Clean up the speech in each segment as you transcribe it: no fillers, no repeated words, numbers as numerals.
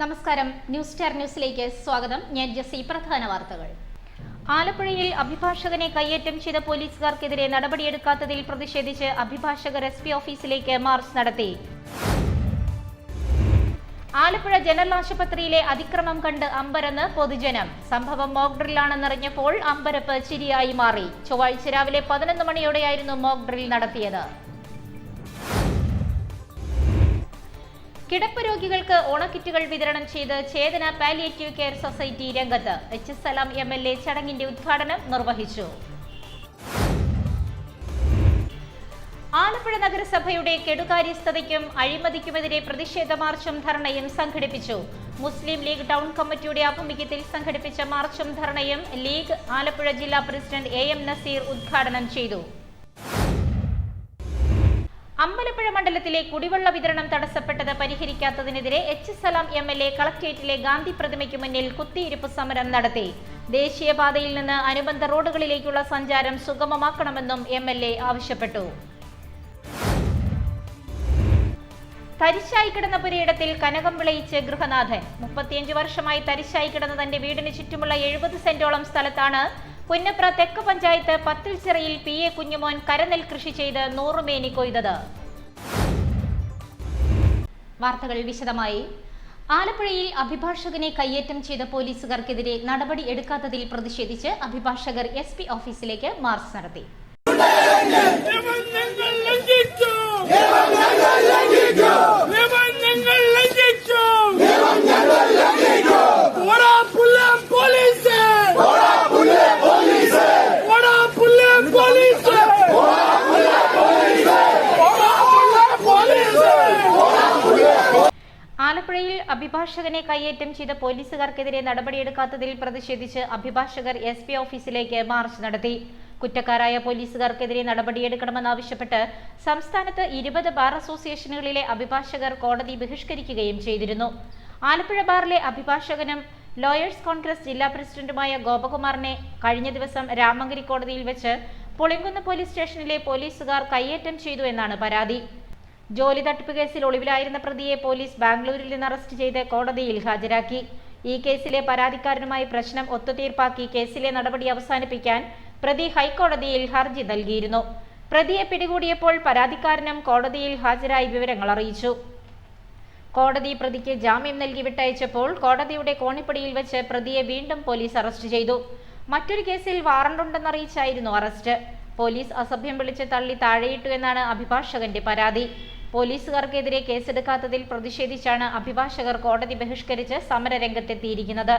നമസ്കാരം, news star ന്യൂസിലേക്ക് സ്വാഗതം. ഞാൻ ജെസ്സി. പ്രധാന വാർത്തകൾ. ആലപ്പുഴയിൽ അഭിഭാഷകനെ കയ്യേറ്റം ചെയ്ത പോലീസുകാർക്കെതിരെ നടപടിയെടുക്കാത്തതിൽ പ്രതിഷേധിച്ച് അഭിഭാഷകർ SP ഓഫീസിലേക്ക് മാർച്ച് നടത്തി. ആലപ്പുഴ ജനറൽ ആശുപത്രിയിലെ അതിക്രമം കണ്ട് അമ്പരന്ന് പൊതുജനം. സംഭവം മോക്ക് ഡ്രില്ലാണെന്നറിഞ്ഞപ്പോൾ അമ്പരപ്പ് ചിരിയായി മാറി. ചൊവ്വാഴ്ച രാവിലെ 11 മണിയോടെയായിരുന്നു മോക്ക് ഡ്രിൽ നടത്തിയത്. കിടപ്പ് രോഗികൾക്ക് ഓണക്കിറ്റുകൾ വിതരണം ചെയ്ത് ചേതന പാലിയേറ്റീവ് കെയർ സൊസൈറ്റി രംഗത്ത്. H. സലാം MLA ചടങ്ങിന്റെ ഉദ്ഘാടനം നിർവഹിച്ചു. ആലപ്പുഴ നഗരസഭയുടെ കെടുകാര്യസ്ഥതയ്ക്കും അഴിമതിക്കുമെതിരെ പ്രതിഷേധ മാർച്ചും ധർണയും സംഘടിപ്പിച്ചു. മുസ്ലിം ലീഗ് ടൗൺ കമ്മിറ്റിയുടെ ആഭിമുഖ്യത്തിൽ സംഘടിപ്പിച്ച മാർച്ചും ധർണയും ലീഗ് ആലപ്പുഴ ജില്ലാ പ്രസിഡന്റ് AM നസീർ ഉദ്ഘാടനം ചെയ്തു. അമ്പലപ്പുഴ മണ്ഡലത്തിലെ കുടിവെള്ള വിതരണം തടസ്സപ്പെട്ടത് പരിഹരിക്കാത്തതിനെതിരെ H. സലാം MLA കളക്ടറേറ്റിലെ ഗാന്ധി പ്രതിമയ്ക്ക് മുന്നിൽ കുത്തിയിരിപ്പ് സമരം നടത്തി. ദേശീയപാതയിൽ നിന്ന് അനുബന്ധ റോഡുകളിലേക്കുള്ള സഞ്ചാരം സുഗമമാക്കണമെന്നും MLA ആവശ്യപ്പെട്ടു. തരിശായി കിടന്ന പുരയിടത്തിൽ കനകം വിളയിച്ച് ഗൃഹനാഥൻ. 35 വർഷമായി തരിശായി കിടന്ന തന്റെ വീടിന് ചുറ്റുമുള്ള 70 സെന്റോളം സ്ഥലത്താണ് പുന്നപ്ര തെക്ക് പഞ്ചായത്ത് പത്തിൽച്ചിറയിൽ PA കുഞ്ഞുമോൻ കരനെൽ കൃഷി ചെയ്ത് 100 മേനി കൊയ്തത്. വാർത്തകൾ വിശദമായി. ആലപ്പുഴയിൽ അഭിഭാഷകനെ കയ്യേറ്റം ചെയ്ത പോലീസുകാർക്കെതിരെ നടപടി എടുക്കാത്തതിൽ പ്രതിഷേധിച്ച് അഭിഭാഷകർ SP ഓഫീസിലേക്ക് മാർച്ച് നടത്തി. ആലപ്പുഴയിൽ അഭിഭാഷകനെ കയ്യേറ്റം ചെയ്ത പോലീസുകാർക്കെതിരെ നടപടിയെടുക്കാത്തതിൽ പ്രതിഷേധിച്ച് അഭിഭാഷകർ SP ഓഫീസിലേക്ക് മാർച്ച് നടത്തി. കുറ്റക്കാരായ പോലീസുകാർക്കെതിരെ നടപടിയെടുക്കണമെന്നാവശ്യപ്പെട്ട് സംസ്ഥാനത്ത് 20 ബാർ അസോസിയേഷനുകളിലെ അഭിഭാഷകർ കോടതി ബഹിഷ്കരിക്കുകയും ചെയ്തിരുന്നു. ആലപ്പുഴ ബാറിലെ അഭിഭാഷകനും ലോയേഴ്സ് കോൺഗ്രസ് ജില്ലാ പ്രസിഡന്റുമായ ഗോപകുമാറിനെ കഴിഞ്ഞ ദിവസം രാമങ്കരി കോടതിയിൽ വെച്ച് പുളിങ്കുന്ന് പോലീസ് സ്റ്റേഷനിലെ പോലീസുകാർ കയ്യേറ്റം ചെയ്തു എന്നാണ് പരാതി. ജോലി തട്ടിപ്പ് കേസിൽ ഒളിവിലായിരുന്ന പ്രതിയെ പോലീസ് ബാംഗ്ലൂരിൽ നിന്ന് അറസ്റ്റ് ചെയ്ത് കോടതിയിൽ ഹാജരാക്കി. ഈ കേസിലെ പരാതിക്കാരനുമായി പ്രശ്നം ഒത്തുതീർപ്പാക്കി കേസിലെ നടപടി അവസാനിപ്പിക്കാൻ പ്രതി ഹൈക്കോടതിയിൽ ഹർജി നൽകിയിരുന്നു. പ്രതിയെ പിടികൂടിയപ്പോൾ പരാതിക്കാരനും കോടതിയിൽ ഹാജരായി വിവരങ്ങൾ അറിയിച്ചു. കോടതി പ്രതിക്ക് ജാമ്യം നൽകി വിട്ടയച്ചപ്പോൾ കോടതിയുടെ കോണിപ്പടിയിൽ വെച്ച് പ്രതിയെ വീണ്ടും പോലീസ് അറസ്റ്റ് ചെയ്തു. മറ്റൊരു കേസിൽ വാറണ്ടുണ്ടെന്നറിയിച്ചായിരുന്നു അറസ്റ്റ്. പോലീസ് അസഭ്യം വിളിച്ച് തള്ളി താഴെയിട്ടു എന്നാണ് അഭിഭാഷകന്റെ പരാതി. പോലീസുകാർക്കെതിരെ കേസെടുക്കാത്തതിൽ പ്രതിഷേധിച്ചാണ് അഭിഭാഷകർ കോടതി ബഹിഷ്കരിച്ച് സമരരംഗത്തെത്തിയിരിക്കുന്നത്.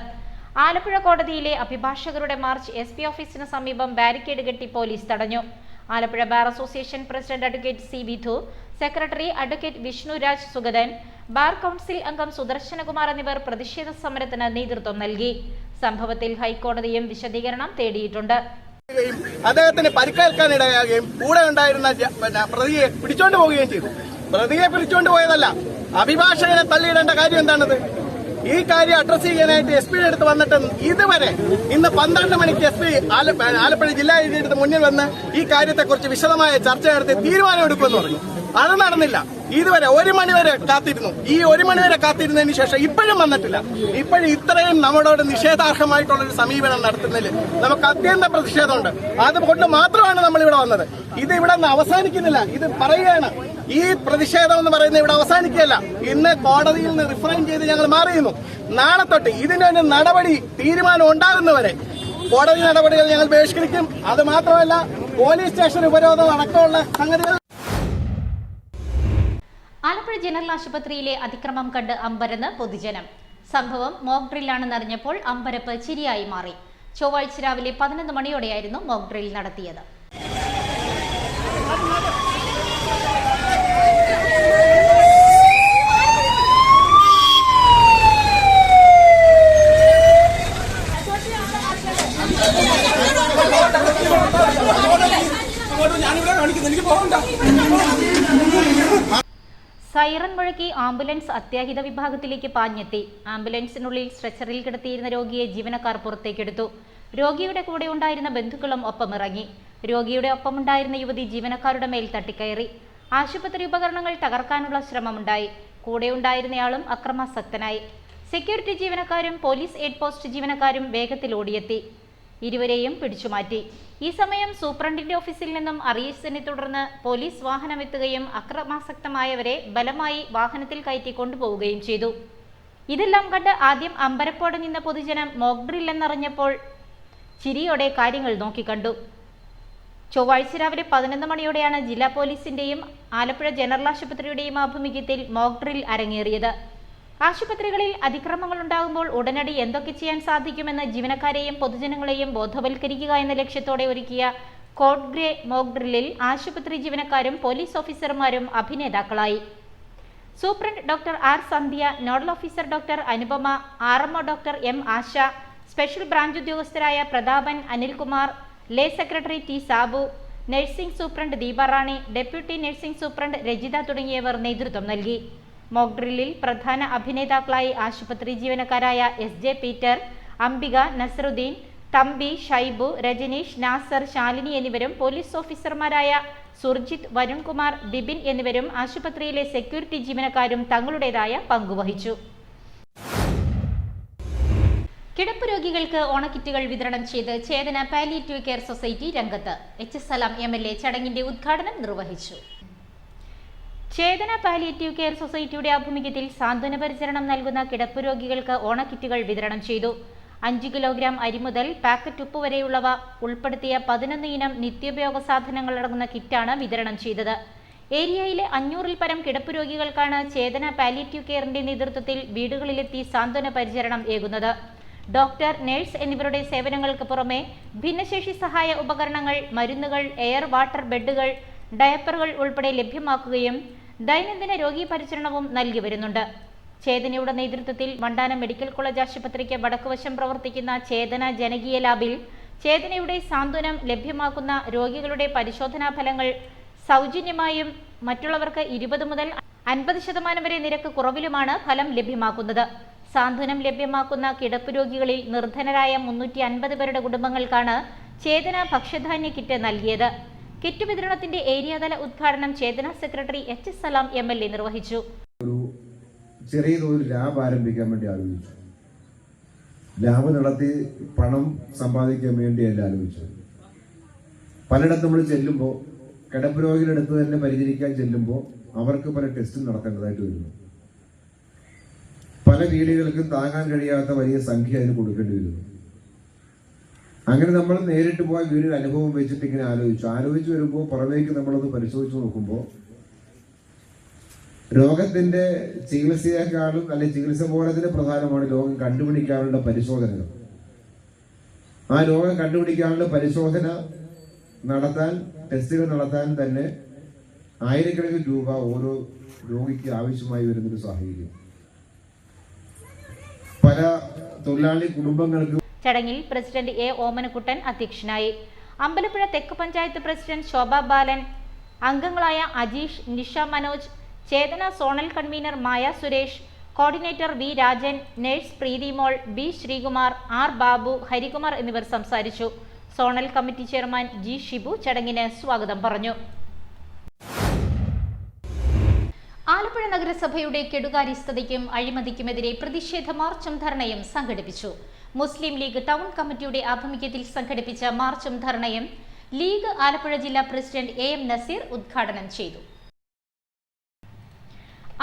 ആലപ്പുഴ കോടതിയിലെ അഭിഭാഷകരുടെ മാർച്ച് SP ഓഫീസിന് സമീപം ബാരിക്കേഡ് കെട്ടി പോലീസ് തടഞ്ഞു. Alappuzha bar association president advocate C. Bidhu, secretary advocate Vishnuraj Sugathan, bar council അംഗം സുദർശനകുമാർ എന്നിവർ പ്രതിഷേധ സമരത്തിന് നേതൃത്വം നൽകി. സംഭവത്തിൽ ഹൈക്കോടതിയും വിശദീകരണം തേടിയിട്ടുണ്ട്. അദ്ദേഹത്തിന് പരിക്കേൽക്കാനിടയാകുകയും കൂടെ ഉണ്ടായിരുന്ന പ്രതിയെ പിടിച്ചോണ്ട് പോവുകയും ചെയ്തു. പ്രതിയെ പിടിച്ചോണ്ട് പോയതല്ല, അഭിഭാഷകനെ തള്ളിയിടേണ്ട കാര്യം എന്താണത്? ഈ കാര്യം അഡ്രസ് ചെയ്യാനായിട്ട് SP അടുത്ത് വന്നിട്ട് ഇതുവരെ ഇന്ന് 12 മണിക്ക് SP ആലപ്പുഴ ജില്ലാ എഴുതിയെടുത്ത് മുന്നിൽ വന്ന് ഈ കാര്യത്തെക്കുറിച്ച് വിശദമായ ചർച്ച നടത്തി തീരുമാനം എടുക്കുമെന്ന് പറഞ്ഞു. അത് നടന്നില്ല. ഇതുവരെ 1 മണിവരെ കാത്തിരുന്നു. ഈ 1 മണിവരെ കാത്തിരുന്നതിന് ശേഷം ഇപ്പോഴും വന്നിട്ടില്ല. ഇപ്പോഴും ഇത്രയും നമ്മളോട് നിഷേധാർഹമായിട്ടുള്ളൊരു സമീപനം നടത്തുന്നതിൽ നമുക്ക് അത്യന്ത പ്രതിഷേധമുണ്ട്. അതുകൊണ്ട് മാത്രമാണ് നമ്മൾ ഇവിടെ വന്നത്. ഇത് ഇവിടെ നിന്ന് അവസാനിക്കുന്നില്ല. ഇത് പറയുകയാണ്, ഈ പ്രതിഷേധം എന്ന് പറയുന്നത് ഇവിടെ അവസാനിക്കുകയല്ല. ഇന്ന് കോടതിയിൽ നിന്ന് റിഫറൈൻ ചെയ്ത് ഞങ്ങൾ മാറിയിരുന്നു. നാളെ തൊട്ട് ഇതിനൊരു നടപടി തീരുമാനം ഉണ്ടാകുന്നവരെ കോടതി നടപടികൾ ഞങ്ങൾ ബഹിഷ്കരിക്കും. അത് മാത്രമല്ല, പോലീസ് സ്റ്റേഷൻ ഉപരോധം അടക്കമുള്ള സംഗതികൾ. ആലപ്പുഴ ജനറൽ ആശുപത്രിയിലെ അതിക്രമം കണ്ട് അമ്പരന്ന് പൊതുജനം. സംഭവം മോക്ക് ഡ്രില്ലാണെന്നറിഞ്ഞപ്പോൾ അമ്പരപ്പ് ചിരിയായി മാറി. ചൊവ്വാഴ്ച രാവിലെ 11 മണിയോടെയായിരുന്നു മോക്ക് ഡ്രിൽ നടത്തിയത്. സൈറൻ മുഴക്കി ആംബുലൻസ് അത്യാഹിത വിഭാഗത്തിലേക്ക് പാഞ്ഞെത്തി. ആംബുലൻസിനുള്ളിൽ സ്ട്രെച്ചറിൽ കിടത്തിയിരുന്ന രോഗിയെ ജീവനക്കാർ പുറത്തേക്കെടുത്തു. രോഗിയുടെ കൂടെ ഉണ്ടായിരുന്ന ബന്ധുക്കളും ഒപ്പമിറങ്ങി. രോഗിയുടെ ഒപ്പമുണ്ടായിരുന്ന യുവതി ജീവനക്കാരുടെ മേൽ തട്ടിക്കയറി. ആശുപത്രി ഉപകരണങ്ങൾ തകർക്കാനുള്ള ശ്രമമുണ്ടായി. കൂടെ ഉണ്ടായിരുന്നയാളും അക്രമാസക്തനായി. സെക്യൂരിറ്റി ജീവനക്കാരും പോലീസ് എയ്ഡ് പോസ്റ്റ് ജീവനക്കാരും വേഗത്തിൽ ഓടിയെത്തി. ഇരുവരെയും പിടിച്ചുമാറ്റി. ഈ സമയം സൂപ്രണ്ടിന്റെ ഓഫീസിൽ നിന്നും അറിയിച്ചതിനെ തുടർന്ന് പോലീസ് വാഹനമെത്തുകയും അക്രമാസക്തമായവരെ ബലമായി വാഹനത്തിൽ കയറ്റി കൊണ്ടുപോവുകയും ചെയ്തു. ഇതെല്ലാം കണ്ട് ആദ്യം അമ്പരപ്പോടെ നിന്ന പൊതുജനം മോക്ക് ഡ്രിൽ എന്നറിഞ്ഞപ്പോൾ ചിരിയോടെ കാര്യങ്ങൾ നോക്കിക്കണ്ടു. ചൊവ്വാഴ്ച രാവിലെ 11 മണിയോടെയാണ് ജില്ലാ പോലീസിന്റെയും ആലപ്പുഴ ജനറൽ ആശുപത്രിയുടെയും ആഭിമുഖ്യത്തിൽ മോക്ക് ഡ്രിൽ അരങ്ങേറിയത്. ആശുപത്രികളിൽ അതിക്രമങ്ങൾ ഉണ്ടാകുമ്പോൾ ഉടനടി എന്തൊക്കെ ചെയ്യാൻ സാധിക്കുമെന്ന് ജീവനക്കാരെയും പൊതുജനങ്ങളെയും ബോധവൽക്കരിക്കുക എന്ന ലക്ഷ്യത്തോടെ ഒരുക്കിയ കോഡ് ഗ്രേ മോക്ക് ഡ്രില്ലിൽ ആശുപത്രി ജീവനക്കാരും പോലീസ് ഓഫീസർമാരും അഭിനേതാക്കളായി. Superintendent doctor R Sandhya, nodal officer doctor Anupama, RMO doctor M Asha, special branch ഉദ്യോഗസ്ഥരായ Prathapan, Anilkumar, lay secretary T Sabu, nursing superintendent Deeparani, deputy nursing superintendent Rajitha തുടങ്ങിയവർ നേതൃത്വം നൽകി. മോക്ക് ഡ്രില്ലിൽ പ്രധാന അഭിനേതാക്കളായി ആശുപത്രി ജീവനക്കാരായ SJ പീറ്റർ, അംബിക, നസറുദ്ദീൻ, തമ്പി, ഷൈബു, രജനീഷ്, നാസർ, ശാലിനി എന്നിവരും പോലീസ് ഓഫീസർമാരായ സുർജിത്, വരുൺകുമാർ, ബിബിൻ എന്നിവരും ആശുപത്രിയിലെ സെക്യൂരിറ്റി ജീവനക്കാരും തങ്ങളുടേതായ പങ്കുവഹിച്ചു. കിടപ്പ് രോഗികൾക്ക് ഓണക്കിറ്റുകൾ വിതരണം ചെയ്ത് ചേതന പാലിയേറ്റീവ് കെയർ സൊസൈറ്റി രംഗത്ത്. HS സലാം MLA ചടങ്ങിന്റെ ഉദ്ഘാടനം നിർവഹിച്ചു. ചേതന പാലിയേറ്റീവ് കെയർ സൊസൈറ്റിയുടെ ആഭിമുഖ്യത്തിൽ സാന്ത്വന പരിചരണം നൽകുന്ന കിടപ്പ് രോഗികൾക്ക് ഓണക്കിറ്റുകൾ വിതരണം ചെയ്തു. 5 കിലോഗ്രാം അരി മുതൽ പാക്കറ്റ് ഉപ്പ് വരെയുള്ളവ ഉൾപ്പെടുത്തിയ 11 ഇനം നിത്യോപയോഗ സാധനങ്ങൾ അടങ്ങുന്ന കിറ്റാണ് വിതരണം ചെയ്തത്. ഏരിയയിലെ 500-ൽ പരം കിടപ്പ് രോഗികൾക്കാണ് ചേതന പാലിയേറ്റീവ് കെയറിന്റെ നേതൃത്വത്തിൽ വീടുകളിലെത്തി സാന്ത്വന പരിചരണം ഏകുന്നത്. ഡോക്ടർ, നഴ്സ് എന്നിവരുടെ സേവനങ്ങൾക്ക് പുറമെ ഭിന്നശേഷി സഹായ ഉപകരണങ്ങൾ, മരുന്നുകൾ, എയർ വാട്ടർ ബെഡുകൾ, ഡയപ്പറുകൾ ഉൾപ്പെടെ ലഭ്യമാക്കുകയും ദൈനംദിന രോഗി പരിചരണവും നൽകി വരുന്നുണ്ട്. ചേതനയുടെ നേതൃത്വത്തിൽ വണ്ടാനം മെഡിക്കൽ കോളേജ് ആശുപത്രിക്ക് വടക്കുവശം പ്രവർത്തിക്കുന്ന ചേതന ജനകീയ ലാബിൽ ചേതനയുടെ സാന്ത്വനം ലഭ്യമാക്കുന്ന രോഗികളുടെ പരിശോധനാ ഫലങ്ങൾ സൗജന്യമായും മറ്റുള്ളവർക്ക് 20 മുതൽ 50% വരെ നിരക്ക് കുറവിലുമാണ് ഫലം ലഭ്യമാക്കുന്നത്. സാന്ത്വനം ലഭ്യമാക്കുന്ന കിടപ്പ് രോഗികളിൽ നിർധനരായ 350 പേരുടെ കുടുംബങ്ങൾക്കാണ് ചേതന ഭക്ഷ്യധാന്യ കിറ്റ് നൽകിയത്. കിറ്റ് വിതരണത്തിന്റെ ഏരിയാതല ഉദ്ഘാടനം ചേതന സെക്രട്ടറി HS സലാം MLA നിർവഹിച്ചു. ചെറിയ തോതിൽ ലാബ് ആരംഭിക്കാൻ വേണ്ടി ആലോചിച്ചു. ലാബ് നടത്തി പണം സമ്പാദിക്കാൻ വേണ്ടിയല്ല ആലോചിച്ചത്. പലയിടത്തും നമ്മൾ ചെല്ലുമ്പോൾ കിടപ്പ് രോഗികളുടെ അടുത്ത് തന്നെ പരിചരിക്കാൻ ചെല്ലുമ്പോൾ അവർക്ക് പല ടെസ്റ്റും നടത്തേണ്ടതായിട്ട് വരുന്നു. പല വീടുകൾക്കും താങ്ങാൻ കഴിയാത്ത വലിയ സംഖ്യ അതിന് കൊടുക്കേണ്ടി വരുന്നു. അങ്ങനെ നമ്മൾ നേരിട്ട് പോയ വീടിന് അനുഭവം വെച്ചിട്ട് ഇങ്ങനെ ആലോചിച്ചു വരുമ്പോൾ പുറമേക്ക് നമ്മളത് പരിശോധിച്ച് നോക്കുമ്പോൾ രോഗത്തിന്റെ ചികിത്സയെക്കാളും അല്ലെങ്കിൽ ചികിത്സ പോലെ തന്നെ പ്രധാനമാണ് രോഗം കണ്ടുപിടിക്കാനുള്ള പരിശോധനകൾ. ആ രോഗം കണ്ടുപിടിക്കാനുള്ള പരിശോധന നടത്താൻ, ടെസ്റ്റുകൾ നടത്താൻ തന്നെ ആയിരക്കണക്കിന് രൂപ ഓരോ രോഗിക്ക് ആവശ്യമായി വരുന്നൊരു സാഹചര്യം. പല തൊഴിലാളി കുടുംബങ്ങൾക്ക്. ചടങ്ങിൽ പ്രസിഡന്റ് A ഓമനക്കുട്ടൻ അധ്യക്ഷനായി. അമ്പലപ്പുഴ തെക്ക് പഞ്ചായത്ത് പ്രസിഡന്റ് ശോഭ ബാലൻ, അംഗങ്ങളായ Ajeesh, Nisha Manoj, Chetana zonal convener Maya Suresh, coordinator V Rajan, nurse Preethimol, B Sreekumar, R Babu, Harikumar എന്നിവർ സംസാരിച്ചു. Zonal committee chairman G Shibu ചടങ്ങിന് സ്വാഗതം പറഞ്ഞു. ആലപ്പുഴ നഗരസഭയുടെ കെടുകാര്യസ്ഥതയ്ക്കും അഴിമതിക്കുമെതിരെ പ്രതിഷേധ മാർച്ചും ധർണയും സംഘടിപ്പിച്ചു. മുസ്ലിം ലീഗ് ടൗൺ കമ്മിറ്റിയുടെ ആഭിമുഖ്യത്തിൽ സംഘടിപ്പിച്ച മാർച്ചും ധർണയും ലീഗ് ആലപ്പുഴ ജില്ലാ പ്രസിഡന്റ് AM നസീർ ഉദ്ഘാടനം ചെയ്തു.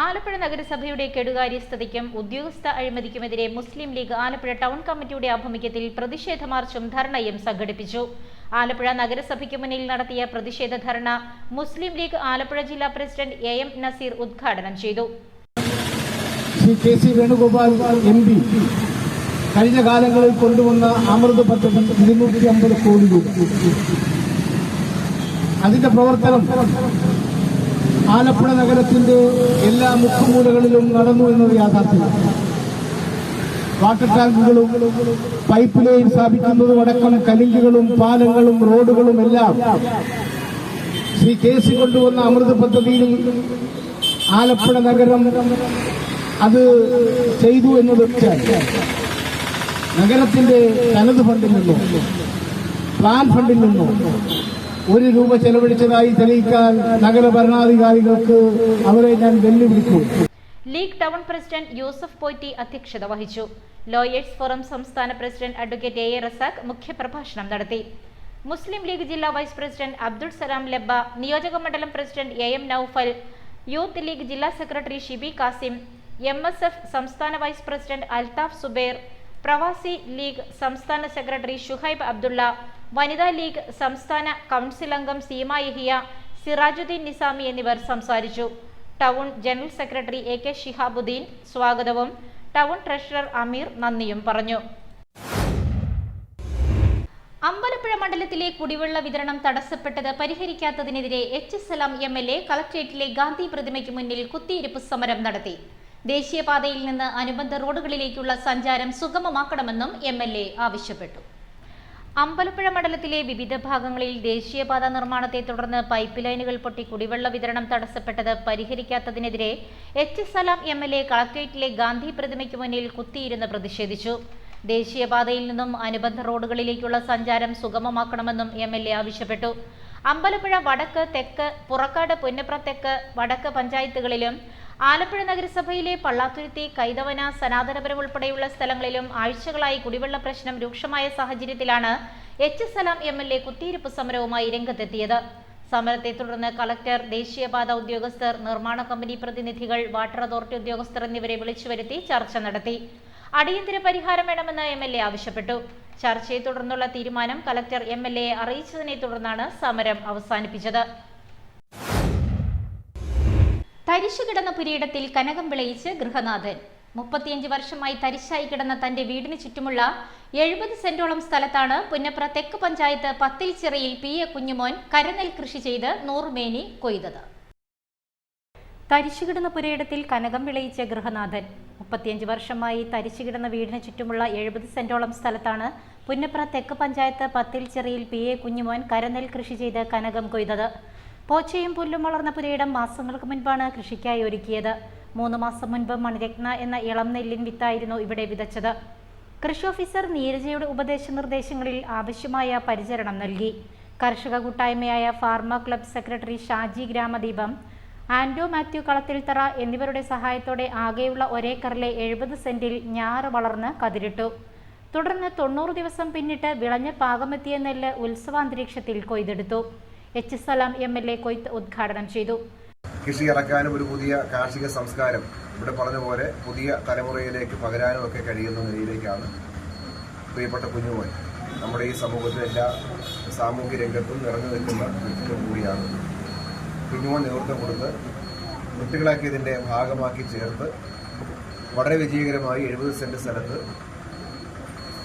ആലപ്പുഴ നഗരസഭയുടെ കെടുകാര്യസ്ഥതയ്ക്കും ഉദ്യോഗസ്ഥ അഴിമതിക്കുമെതിരെ മുസ്ലിം ലീഗ് ആലപ്പുഴ ടൗൺ കമ്മിറ്റിയുടെ ആഭിമുഖ്യത്തിൽ പ്രതിഷേധ മാർച്ചും ധർണയും സംഘടിപ്പിച്ചു. ആലപ്പുഴ നഗരസഭയ്ക്ക് മുന്നിൽ നടത്തിയ പ്രതിഷേധ ധർണ മുസ്ലിം ലീഗ് ആലപ്പുഴ ജില്ലാ പ്രസിഡന്റ് AM നസീർ ഉദ്ഘാടനം ചെയ്തു. വേണുഗോപാൽ MP കഴിഞ്ഞ കാലങ്ങളിൽ കൊണ്ടുവന്ന അമൃത് പദ്ധതി 250 കോടി രൂപ, അതിന്റെ പ്രവർത്തനം ആലപ്പുഴ നഗരത്തിന്റെ എല്ലാ മുക്കുമൂലകളിലും നടന്നു എന്നത് യാഥാർത്ഥ്യമാണ്. വാട്ടർ ടാങ്കുകളും പൈപ്പ് ലൈൻ സ്ഥാപിക്കുന്നതുമടക്കം കലിങ്കുകളും പാലങ്ങളും റോഡുകളും എല്ലാം ശ്രീ KC കൊണ്ടുവന്ന അമൃത് പദ്ധതിയിൽ ആലപ്പുഴ നഗരം അത് ചെയ്തു എന്നത് നഗരത്തിന്റെ തനത് ഫണ്ടിൽ നിന്നോ പ്ലാൻ ഫണ്ടിൽ നിന്നോ 1 രൂപ ചെലവഴിച്ചതായി തെളിയിക്കാൻ നഗര ഭരണാധികാരികൾക്ക് അവരെ ഞാൻ വെല്ലുവിളിക്കും. League town president Yusuf Potti അധ്യക്ഷത വഹിച്ചു. ലോയേഴ്സ് ഫോറം സംസ്ഥാന പ്രസിഡന്റ് അഡ്വക്കേറ്റ് എ റസാഖ് മുഖ്യപ്രഭാഷണം നടത്തി. മുസ്ലിം ലീഗ് ജില്ലാ വൈസ് പ്രസിഡന്റ് അബ്ദുൾ സലാം ലബ്ബ, നിയോജക മണ്ഡലം president M Noufal, youth League ജില്ലാ സെക്രട്ടറി ഷിബി കാസിം, MSF സംസ്ഥാന വൈസ് പ്രസിഡന്റ് അൽതാഫ് സുബൈർ, പ്രവാസി ലീഗ് സംസ്ഥാന സെക്രട്ടറി ഷുഹൈബ് അബ്ദുള്ള, വനിതാ ലീഗ് സംസ്ഥാന കൗൺസിൽ അംഗം സീമ യഹിയ, സിറാജുദ്ദീൻ നിസാമി എന്നിവർ സംസാരിച്ചു. Town general secretary AK Shihabuddin സ്വാഗതവും ടൗൺ ട്രഷറർ അമീർ നന്ദിയും പറഞ്ഞു. അമ്പലപ്പുഴ മണ്ഡലത്തിലെ കുടിവെള്ള വിതരണം തടസ്സപ്പെട്ടത് പരിഹരിക്കാത്തതിനെതിരെ സലാം MLA കളക്ട്രേറ്റിലെ ഗാന്ധി പ്രതിമയ്ക്ക് മുന്നിൽ കുത്തിയിരിപ്പ് സമരം നടത്തി. ദേശീയപാതയിൽ നിന്ന് അനുബന്ധ റോഡുകളിലേക്കുള്ള സഞ്ചാരം സുഗമമാക്കണമെന്നും MLA ആവശ്യപ്പെട്ടു. അമ്പലപ്പുഴ മണ്ഡലത്തിലെ വിവിധ ഭാഗങ്ങളിൽ ദേശീയപാത നിർമ്മാണത്തെ തുടർന്ന് പൈപ്പ് ലൈനുകൾ പൊട്ടി കുടിവെള്ള വിതരണം തടസ്സപ്പെട്ടത് പരിഹരിക്കാത്തതിനെതിരെ സലാം MLA കളക്ട്രേറ്റിലെ ഗാന്ധി പ്രതിമയ്ക്ക് മുന്നിൽ കുത്തിയിരുന്ന് പ്രതിഷേധിച്ചു. ദേശീയപാതയിൽ നിന്നും അനുബന്ധ റോഡുകളിലേക്കുള്ള സഞ്ചാരം സുഗമമാക്കണമെന്നും MLA ആവശ്യപ്പെട്ടു. അമ്പലപ്പുഴ വടക്ക്, തെക്ക്, പുറക്കാട്, പുന്നപ്ര തെക്ക്, വടക്ക് പഞ്ചായത്തുകളിലും ആലപ്പുഴ നഗരസഭയിലെ പള്ളാത്തുരുത്തി, കൈതവന, സനാതനപുരം ഉൾപ്പെടെയുള്ള സ്ഥലങ്ങളിലും ആഴ്ചകളായി കുടിവെള്ള പ്രശ്നം രൂക്ഷമായ സാഹചര്യത്തിലാണ് സലാം MLA കുത്തിയിരിപ്പ് സമരവുമായി രംഗത്തെത്തിയത്. സമരത്തെ തുടർന്ന് കളക്ടർ, ദേശീയപാത ഉദ്യോഗസ്ഥർ, നിർമ്മാണ കമ്പനി പ്രതിനിധികൾ, വാട്ടർ അതോറിറ്റി ഉദ്യോഗസ്ഥർ എന്നിവരെ വിളിച്ചുവരുത്തി ചർച്ച നടത്തി. അടിയന്തര പരിഹാരം വേണമെന്ന് MLA ആവശ്യപ്പെട്ടു. ചർച്ചയെ തുടർന്നുള്ള തീരുമാനം കളക്ടർ MLA അറിയിച്ചതിനെ തുടർന്നാണ് സമരം അവസാനിപ്പിച്ചത്. തരിശു കിടന്ന പുരയിടത്തിൽ കനകം വിളയിച്ച് ഗൃഹനാഥൻ. 35 വർഷമായി തരിശായി കിടന്ന തന്റെ വീടിന് ചുറ്റുമുള്ള 70 സെന്റോളം സ്ഥലത്താണ് പുന്നപ്ര തെക്ക് പഞ്ചായത്ത് പത്തിൽച്ചിറയിൽ PA കുഞ്ഞുമോൻ കരനെൽ കൃഷി ചെയ്ത് 100 മേനി കൊയ്തത്. തരിശുകിടന്ന പുരയിടത്തിൽ കനകം വിളയിച്ച ഗൃഹനാഥൻ. 35 വർഷമായി തരിശുകിടന്ന വീടിന് ചുറ്റുമുള്ള 70 സെന്റോളം സ്ഥലത്താണ് പുന്നപ്ര തെക്ക് പഞ്ചായത്ത് പത്തിൽച്ചിറയിൽ PA കുഞ്ഞുമോൻ കരനെൽ കൃഷി ചെയ്ത് കനകം കൊയ്തത്. പോച്ചയും പുല്ലും വളർന്ന പുരയിടം മാസങ്ങൾക്ക് മുൻപാണ് കൃഷിക്കായി ഒരുക്കിയത്. 3 മാസം മുൻപ് മണിരത്ന എന്ന ഇളം നെല്ലിൻ വിത്തായിരുന്നു ഇവിടെ വിതച്ചത്. കൃഷി ഓഫീസർ നീരജയുടെ ഉപദേശ നിർദ്ദേശങ്ങളിൽ ആവശ്യമായ പരിചരണം നൽകി. കർഷക കൂട്ടായ്മയായ farmer club secretary Shaji Gramadeepam, Ando Mathew Kalathilthara എന്നിവരുടെ സഹായത്തോടെ ആകെയുള്ള ഒരേക്കറിലെ 70 സെന്റിൽ ഞാറ് വളർന്ന് കതിരിട്ടു. തുടർന്ന് 90 ദിവസം പിന്നിട്ട് വിളഞ്ഞ പാകമെത്തിയ നെല്ല് ഉത്സവാന്തരീക്ഷത്തിൽ കൊയ്തെടുത്തു. സലാം MLA കൊയ്ത്ത് ഉദ്ഘാടനം ചെയ്തു. കൃഷി ഇറക്കാനും ഒരു പുതിയ കാർഷിക സംസ്കാരം ഇവിടെ പറഞ്ഞ പോലെ പുതിയ തലമുറയിലേക്ക് പകരാനും ഒക്കെ കഴിയുന്ന നിലയിലേക്കാണ് പ്രിയപ്പെട്ട കുഞ്ഞുമോൻ നമ്മുടെ ഈ സമൂഹത്തിൽ എല്ലാ സാമൂഹ്യ രംഗത്തും നിറഞ്ഞു നിൽക്കുന്ന വ്യക്തിത്വം കൂടിയാണ്. കുഞ്ഞുമോൻ നേതൃത്വം കൊടുത്ത് കുട്ടികളാക്കിയതിൻ്റെ ഭാഗമാക്കി ചേർത്ത് വളരെ വിജയകരമായി 70 സെന്റ് സ്ഥലത്ത്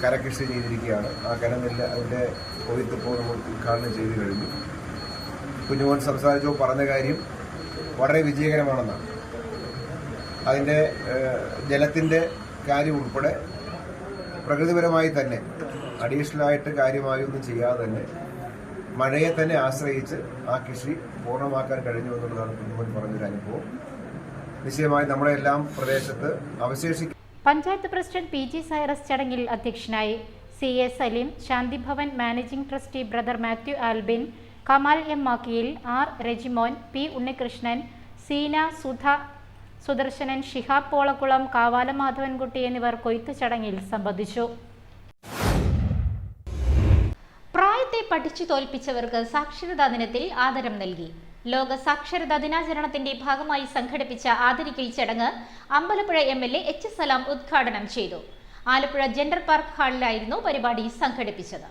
കരകൃഷി ചെയ്തിരിക്കുകയാണ്. ആ കരനെല്ല് അതിൻ്റെ കൊയ്ത്തിപ്പോൾ നമ്മൾ ഉദ്ഘാടനം ചെയ്ത് കഴിഞ്ഞു. കുഞ്ഞുമോൻ സംസാരിച്ചോ പറഞ്ഞ കാര്യം വളരെ വിജയകരമാണെന്നാണ്. അതിൻ്റെ ജലത്തിൻ്റെ കാര്യം ഉൾപ്പെടെ പ്രകൃതിപരമായി തന്നെ അഡീഷണലായിട്ട് കാര്യമായൊന്നും ചെയ്യാതെ തന്നെ മഴയെ തന്നെ ആശ്രയിച്ച് ആ കൃഷി പൂർണ്ണമാക്കാൻ കഴിഞ്ഞു എന്നുള്ളതാണ് കുഞ്ഞുമോൻ പറഞ്ഞൊരു അനുഭവം. നിശ്ചയമായി നമ്മുടെ എല്ലാം പ്രദേശത്ത് അവശേഷിക്കും. പഞ്ചായത്ത് പ്രസിഡന്റ് PG സൈറസ് ചടങ്ങിൽ അധ്യക്ഷനായി. CA Saleem, Shantibhavan managing trustee brother Mathew Albin, Kamal M Makkiyil, R Rejimon, P Unnikrishnan, Seena, Sudha, Sudarsanan, Shihab Polakkulam, Kavala Madhavankutty എന്നിവർ കൊയ്ത്തു ചടങ്ങിൽ സംബന്ധിച്ചു. പ്രായത്തെ പഠിച്ചു തോൽപ്പിച്ചവർക്ക് സാക്ഷരതാ ദിനത്തിൽ ആദരം നൽകി. ലോക സാക്ഷരതാ ദിനാചരണത്തിന്റെ ഭാഗമായി സംഘടിപ്പിച്ച ആദരിക്കൽ ചടങ്ങ് അമ്പലപ്പുഴ MLA സലാം ഉദ്ഘാടനം ചെയ്തു. ആലപ്പുഴ ജെൻഡർ പാർക്ക് ഹാളിലായിരുന്നു പരിപാടി സംഘടിപ്പിച്ചത്.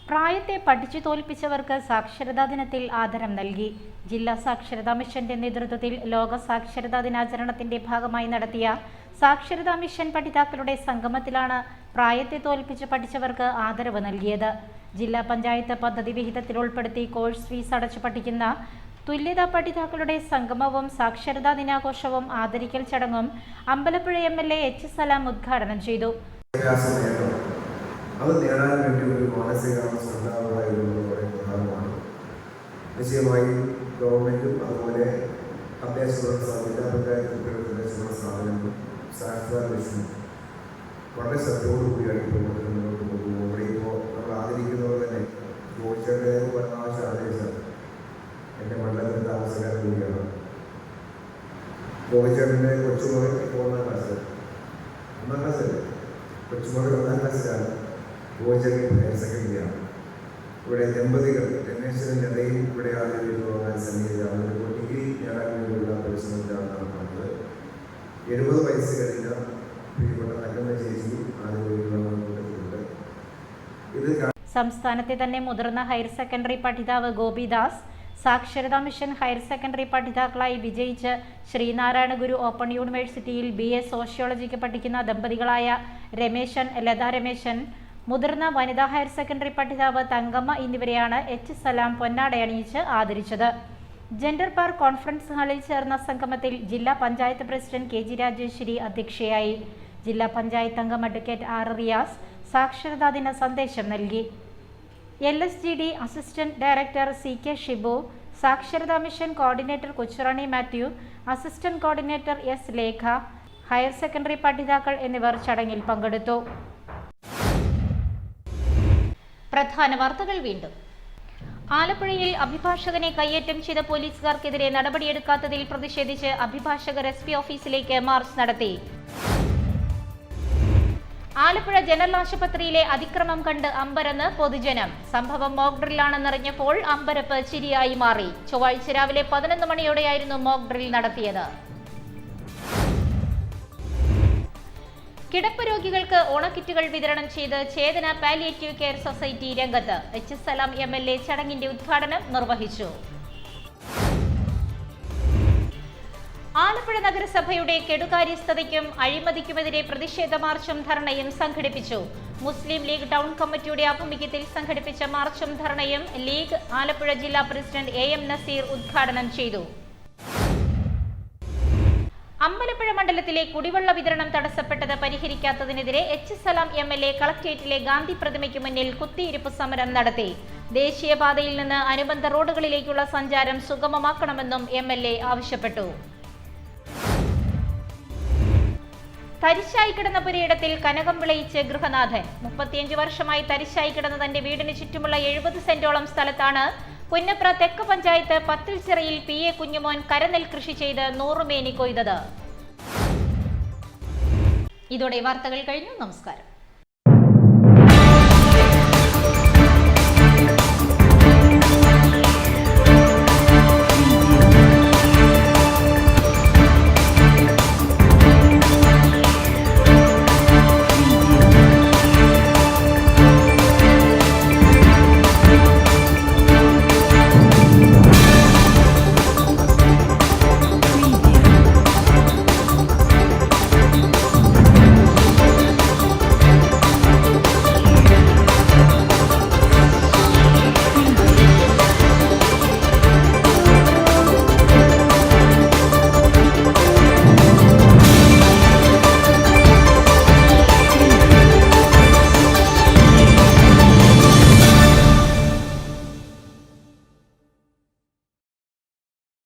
പ്രായത്തെ പഠിച്ചു തോൽപ്പിച്ചവർക്ക് സാക്ഷരതാ ദിനത്തിൽ ആദരം നൽകി. ജില്ലാ സാക്ഷരതാ മിഷന്റെ നേതൃത്വത്തിൽ ലോക സാക്ഷരതാ ദിനാചരണത്തിന്റെ ഭാഗമായി നടത്തിയ സാക്ഷരതാ മിഷൻ പഠിതാക്കളുടെ സംഗമത്തിലാണ് പ്രായത്തെ തോൽപ്പിച്ച് പഠിച്ചവർക്ക് ആദരവ് നൽകിയത്. ജില്ലാ പഞ്ചായത്ത് പദ്ധതി വിഹിതത്തിൽ ഉൾപ്പെടുത്തി കോഴ്സ് ഫീസ് അടച്ചു പഠിക്കുന്ന തുല്യതാ പഠിതാക്കളുടെ സംഗമവും സാക്ഷരതാ ദിനാഘോഷവും ആദരിക്കൽ ചടങ്ങും അമ്പലപ്പുഴ MLA സലാം ഉദ്ഘാടനം ചെയ്തു. അത് നേടാൻ വേണ്ടി ഒരു മാനസികാവസ്ഥ ഉണ്ടാവുക എന്നുള്ളത് വളരെ പ്രധാനമാണ്. നിശ്ചയമായും ഗവൺമെൻറ്റും അതുപോലെ ജില്ലാ പഞ്ചായത്ത് സ്ഥാപനങ്ങളും സാക്ഷരതാ മിഷനും വളരെ ശ്രദ്ധയോടുകൂടിയാണ് ഇപ്പോൾ മുന്നോട്ട് പോകുന്നത്. ഇവിടെ ഇപ്പോൾ നമ്മൾ ആദരിക്കുന്നവർ തന്നെ ജോലിച്ചേട്ട പരമാവശം ആദരിച്ചത് എൻ്റെ മണ്ഡലത്തിൽ താമസക്കാരൻ കൂടിയാണ്. ഗോവിച്ചേട്ടൻ്റെ കൊച്ചുമോൻ ഇപ്പോൾ 1ാം ക്ലാസ്സിൽ, 1ാം ക്ലാസ്സല്ലേ, കൊച്ചുമോൻ 1ാം ക്ലാസ്സിലാണ്. ഗോവിച്ചേട്ടൻ ഹയർ സെക്കൻഡറിയാണ്. ഇവിടെ ദമ്പതികൾ രമേശനും ലതയും ഇവിടെ ആദ്യം പോകാൻ സമീപിച്ചാണ്. ഇപ്പോൾ ഡിഗ്രി നേടാൻ വേണ്ടിയുള്ള പരിശ്രമത്തിലാണ് നടക്കുന്നത്. 70 വയസ്സ് കഴിഞ്ഞ പ്രിയപ്പെട്ട തങ്കമ്മ ചേച്ചി ആദ്യമുണ്ട്. ഇത് സംസ്ഥാനത്തെ തന്നെ മുതിർന്ന ഹയർ സെക്കൻഡറി പഠിതാവ് ഗോപിദാസ്, സാക്ഷരതാ മിഷൻ ഹയർ സെക്കൻഡറി പഠിതാക്കളായി വിജയിച്ച് ശ്രീനാരായണ ഗുരു ഓപ്പൺ യൂണിവേഴ്സിറ്റിയിൽ BA സോഷ്യോളജിക്ക് പഠിക്കുന്ന ദമ്പതികളായ രമേശൻ, ലത രമേശൻ, മുതിർന്ന വനിതാ ഹയർ സെക്കൻഡറി പഠിതാവ് തങ്കമ്മ എന്നിവരെയാണ് സലാം പൊന്നാടയണിയിച്ച് ആദരിച്ചത്. ജെൻഡർ പാർക്ക് കോൺഫറൻസ് ഹാളിൽ ചേർന്ന സംഗമത്തിൽ ജില്ലാ പഞ്ചായത്ത് പ്രസിഡന്റ് KG രാജേശ്വരി അധ്യക്ഷയായി. ജില്ലാ പഞ്ചായത്ത് അംഗം അഡ്വക്കേറ്റ് R റിയാസ് സാക്ഷരതാ ദിന സന്ദേശം നൽകി. LSGD assistant director CK Shibu, സാക്ഷരതാ mission coordinator Kochurani Mathew, assistant coordinator S Lekha, higher secondary പഠിതാക്കൾ എന്നിവർ ചടങ്ങിൽ പങ്കെടുത്തു. പ്രധാന വാർത്തകൾ വീണ്ടും. ആലപ്പുഴയിൽ അഭിഭാഷകനെ കയ്യേറ്റം ചെയ്ത പോലീസുകാർക്കെതിരെ നടപടിയെടുക്കാത്തതിൽ പ്രതിഷേധിച്ച് അഭിഭാഷകർ SP ഓഫീസിലേക്ക് മാർച്ച് നടത്തി. ആലപ്പുഴ ജനറൽ ആശുപത്രിയിലെ അതിക്രമം കണ്ട് അമ്പരന്ന് പൊതുജനം. സംഭവം മോക്ക് ഡ്രില്ലാണെന്നറിഞ്ഞപ്പോൾ അമ്പരപ്പ് ചിരിയായി മാറി. ചൊവ്വാഴ്ച രാവിലെ 11 മണിയോടെയായിരുന്നു മോക്ക് ഡ്രിൽ നടത്തിയത്. കിടപ്പ് രോഗികൾക്ക് ഓണക്കിറ്റുകൾ വിതരണം ചെയ്ത് ചേതന പാലിയേറ്റീവ് കെയർ സൊസൈറ്റി രംഗത്ത്. സലാം MLA ചടങ്ങിന്റെ ഉദ്ഘാടനം നിർവഹിച്ചു. ആലപ്പുഴ നഗരസഭയുടെ കെടുകാര്യസ്ഥതയ്ക്കും അഴിമതിക്കുമെതിരെ പ്രതിഷേധ മാർച്ചും ധർണയും സംഘടിപ്പിച്ചു. മുസ്ലിം ലീഗ് ടൗൺ കമ്മിറ്റിയുടെ ആഭിമുഖ്യത്തിൽ സംഘടിപ്പിച്ച മാർച്ചും ധർണയും ലീഗ് ആലപ്പുഴ ജില്ലാ പ്രസിഡന്റ് AM നസീർ ഉദ്ഘാടനം ചെയ്തു. അമ്പലപ്പുഴ മണ്ഡലത്തിലെ കുടിവെള്ള വിതരണം തടസ്സപ്പെട്ടത് പരിഹരിക്കാത്തതിനെതിരെ സലാം MLA കളക്ടറേറ്റിലെ ഗാന്ധി പ്രതിമയ്ക്ക് മുന്നിൽ കുത്തിയിരിപ്പ് സമരം നടത്തി. ദേശീയപാതയിൽ നിന്ന് അനുബന്ധ റോഡുകളിലേക്കുള്ള സഞ്ചാരം സുഗമമാക്കണമെന്നും MLA ആവശ്യപ്പെട്ടു. തരിശായി കിടന്ന പുരയിടത്തിൽ കനകം വിളയിച്ച് ഗൃഹനാഥൻ. 35 വർഷമായി തരിശായി കിടന്ന തന്റെ വീടിന് ചുറ്റുമുള്ള 70 സെന്റോളം സ്ഥലത്താണ് പുന്നപ്ര തെക്ക് പഞ്ചായത്ത് പത്തിൽച്ചിറയിൽ PA കുഞ്ഞുമോൻ കരനെൽ കൃഷി ചെയ്ത് 100 മേനി കൊയ്തത്. ഇതോടെ വാർത്തകൾ കഴിഞ്ഞു. നമസ്കാരം.